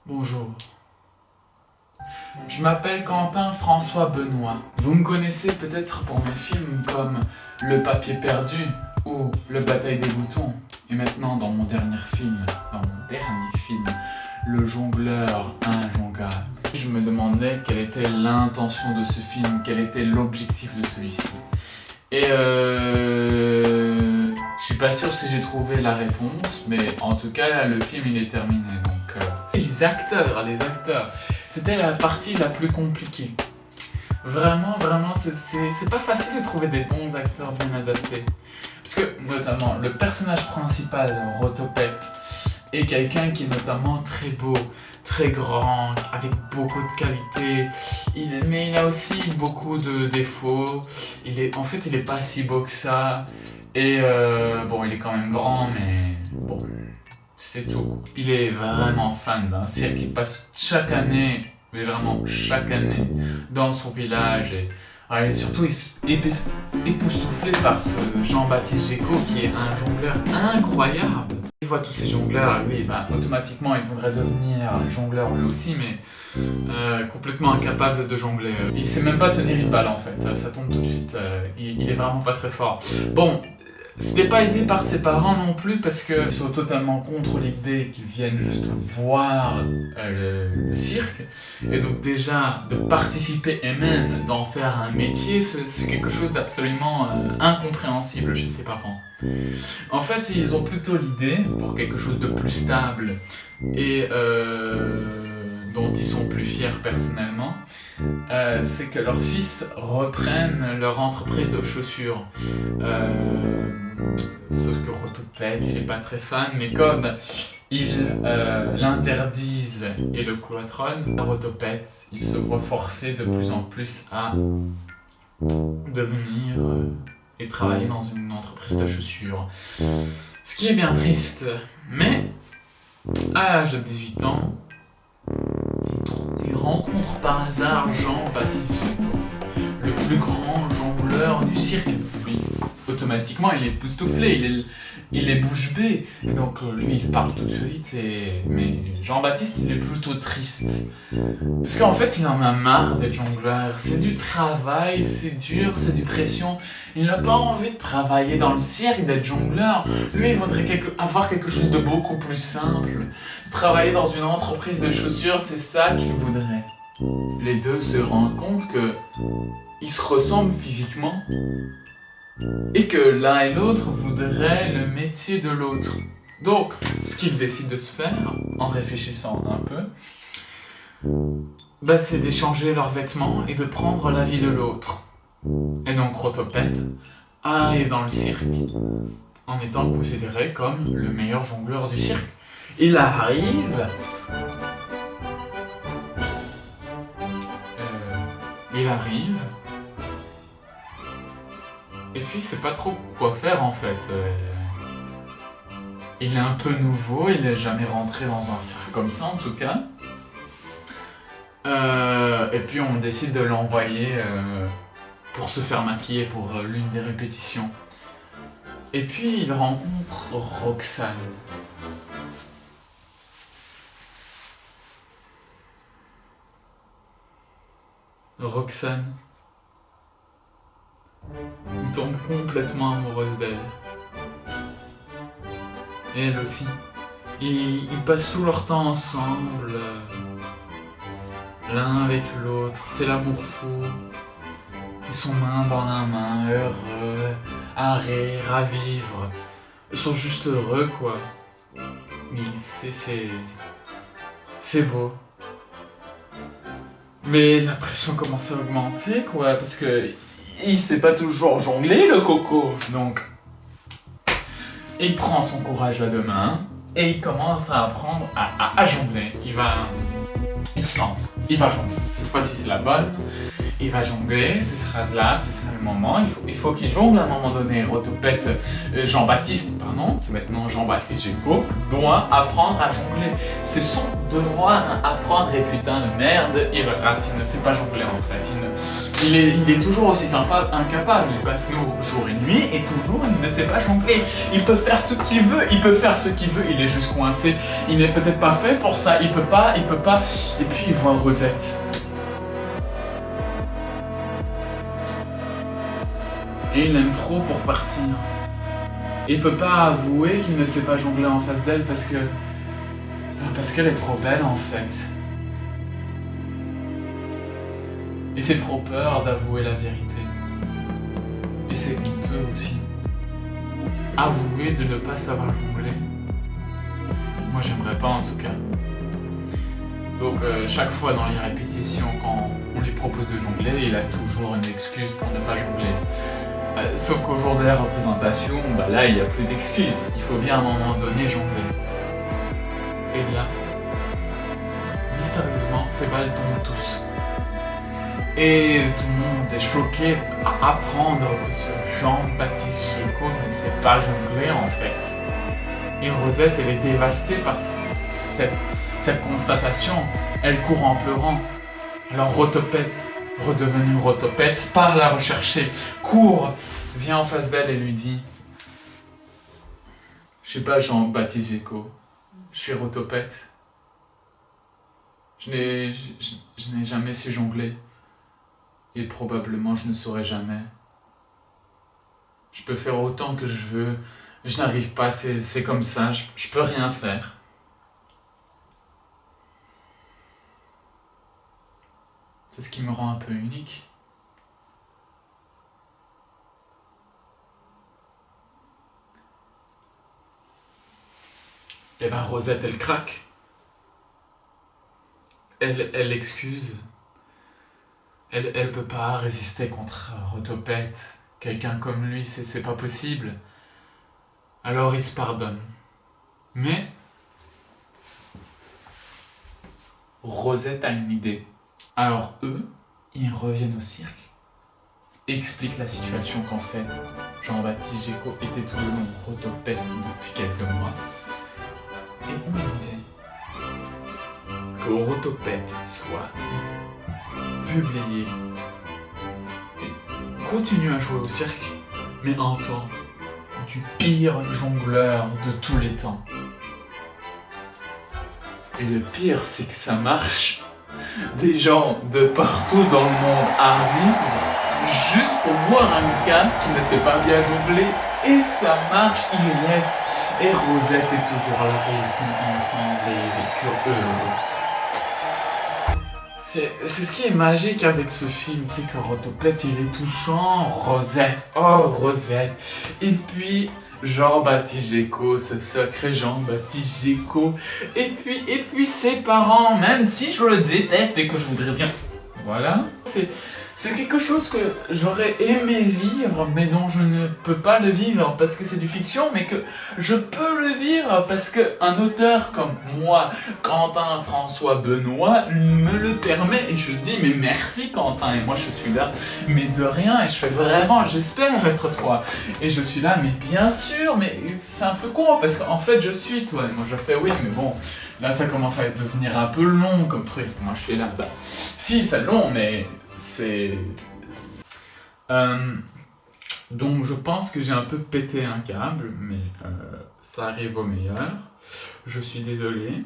Bonjour. Je m'appelle Quentin François Benoît. Vous me connaissez peut-être pour mes films comme Le Papier Perdu ou Le Bataille des Boutons. Et maintenant dans mon dernier film, Le Jongleur Injonglable. Je me demandais quelle était l'intention de ce film, quel était l'objectif de celui-ci. Et je suis pas sûr si j'ai trouvé la réponse, mais en tout cas là, le film il est terminé. Donc les acteurs, c'était la partie la plus compliquée. Vraiment, c'est pas facile de trouver des bons acteurs bien adaptés. Parce que notamment le personnage principal, Rotopette, est quelqu'un qui est notamment très beau, très grand, avec beaucoup de qualités, mais il a aussi beaucoup de défauts. Il est pas si beau que ça, et bon, il est quand même grand, mais bon, c'est tout. Il est vraiment fan d'un cirque, il passe chaque année, mais vraiment chaque année, dans son village, et surtout époustouflé par ce Jean-Baptiste Gécaud qui est un jongleur incroyable. Il voit tous ces jongleurs, lui, automatiquement il voudrait devenir jongleur lui aussi, mais complètement incapable de jongler. Il sait même pas tenir une balle en fait, ça tombe tout de suite, il est vraiment pas très fort. Bon, ce n'est pas aidé par ses parents non plus parce qu'ils sont totalement contre l'idée qu'ils viennent juste voir le cirque. Et donc déjà, de participer et même d'en faire un métier, c'est quelque chose d'absolument incompréhensible chez ses parents. En fait, ils ont plutôt l'idée, pour quelque chose de plus stable et dont ils sont plus fiers personnellement, c'est que leurs fils reprennent leur entreprise de chaussures. Sauf que Rotopette, il est pas très fan, mais comme ils l'interdisent et le cloîtronnent, Rotopette, il se voit forcé de plus en plus à devenir et travailler dans une entreprise de chaussures. Ce qui est bien triste, mais à l'âge de 18 ans, il rencontre par hasard Jean-Baptiste Gécaud, le plus grand jongleur du cirque. Lui, automatiquement, il est époustouflé, il est bouche bée. Et donc, lui, il parle tout de suite. Mais Jean-Baptiste, il est plutôt triste. Parce qu'en fait, il en a marre d'être jongleur. C'est du travail, c'est dur, c'est du pression. Il n'a pas envie de travailler dans le cirque, d'être jongleur. Lui, il voudrait avoir quelque chose de beaucoup plus simple. Travailler dans une entreprise de chaussures, c'est ça qu'il voudrait. Les deux se rendent compte que ils se ressemblent physiquement et que l'un et l'autre voudraient le métier de l'autre. Donc, ce qu'ils décident de se faire, en réfléchissant un peu, c'est d'échanger leurs vêtements et de prendre la vie de l'autre. Et donc Rotopette arrive dans le cirque en étant considéré comme le meilleur jongleur du cirque. Il arrive, et puis il sait pas trop quoi faire en fait. Il est un peu nouveau, il n'est jamais rentré dans un cirque comme ça en tout cas. Et puis on décide de l'envoyer pour se faire maquiller pour l'une des répétitions. Et puis il rencontre Roxane. Roxane. Il tombe complètement amoureuse d'elle. Et elle aussi. Ils passent tout leur temps ensemble, l'un avec l'autre. C'est l'amour fou. Ils sont main dans la main, heureux, à rire, à vivre. Ils sont juste heureux, quoi. C'est beau. Mais la pression commence à augmenter, quoi, parce que il sait pas toujours jongler, le coco. Donc, il prend son courage à deux mains et il commence à apprendre à jongler. Il se lance, il va jongler. Cette fois-ci, c'est la bonne. Il va jongler, ce sera le moment. Il faut qu'il jongle à un moment donné. Rotopette, Jean-Baptiste, pardon, c'est maintenant Jean-Baptiste Gécaud, doit apprendre à jongler. C'est son devoir à apprendre et putain de merde, il rate, il ne sait pas jongler en fait. Il est toujours aussi incapable, il passe nos jours et nuits et toujours il ne sait pas jongler. Il peut faire ce qu'il veut, il est juste coincé. Il n'est peut-être pas fait pour ça, il peut pas. Et puis il voit Rosette. Et il l'aime trop pour partir. Il peut pas avouer qu'il ne sait pas jongler en face d'elle parce qu'elle est trop belle en fait. Et c'est trop peur d'avouer la vérité. Et c'est honteux aussi. Avouer de ne pas savoir jongler. Moi j'aimerais pas en tout cas. Donc chaque fois dans les répétitions, quand on lui propose de jongler, il a toujours une excuse pour ne pas jongler. Sauf qu'au jour de la représentation, là il n'y a plus d'excuses. Il faut bien à un moment donné jongler. Et là, mystérieusement, ces balles tombent tous. Et tout le monde est choqué à apprendre que ce Jean-Baptiste Gecko ne sait pas jongler en fait. Et Rosette, elle est dévastée par cette constatation. Elle court en pleurant. Alors Rotopette, redevenue Rotopette, part la rechercher, court, vient en face d'elle et lui dit « Je suis pas Jean-Baptiste Gecko, je suis Rotopette. Je n'ai jamais su jongler. Et probablement je ne saurai jamais. Je peux faire autant que je veux, je n'arrive pas, c'est comme ça, je peux rien faire. » C'est ce qui me rend un peu unique. Et ben Rosette, elle craque. Elle excuse. Elle peut pas résister contre Rotopette. Quelqu'un comme lui, c'est pas possible. Alors ils se pardonnent. Mais Rosette a une idée. Alors eux, ils reviennent au cirque, expliquent la situation qu'en fait, Jean-Baptiste Gecko était tout le long Rotopette depuis quelques mois. Et ont l'idée que Rotopette soit publié et continue à jouer au cirque, mais en tant du pire jongleur de tous les temps. Et le pire, c'est que ça marche. Des gens de partout dans le monde arrivent juste pour voir un gars qui ne sait pas bien jongler. Et ça marche, il reste. Et Rosette est toujours là et ils sont ensemble et ils vécurent heureux. C'est ce qui est magique avec ce film, c'est que Rotopette il est touchant, Rosette, oh Rosette. Et puis Jean-Baptiste Gecko, ce sacré Jean-Baptiste Gecko. Et puis ses parents, même si je le déteste et que je voudrais bien... Voilà, c'est quelque chose que j'aurais aimé vivre, mais dont je ne peux pas le vivre parce que c'est du fiction, mais que je peux le vivre parce qu'un auteur comme moi, Quentin François Benoît, me le permet. Et je dis, mais merci Quentin, et moi je suis là, mais de rien, et je fais vraiment, j'espère être toi. Et je suis là, mais bien sûr, mais c'est un peu con, parce qu'en fait je suis toi. Et moi je fais, oui, mais bon, là ça commence à devenir un peu long comme truc. Moi je suis là, si, c'est long, mais... c'est... donc je pense que j'ai un peu pété un câble, mais ça arrive au meilleur. Je suis désolé.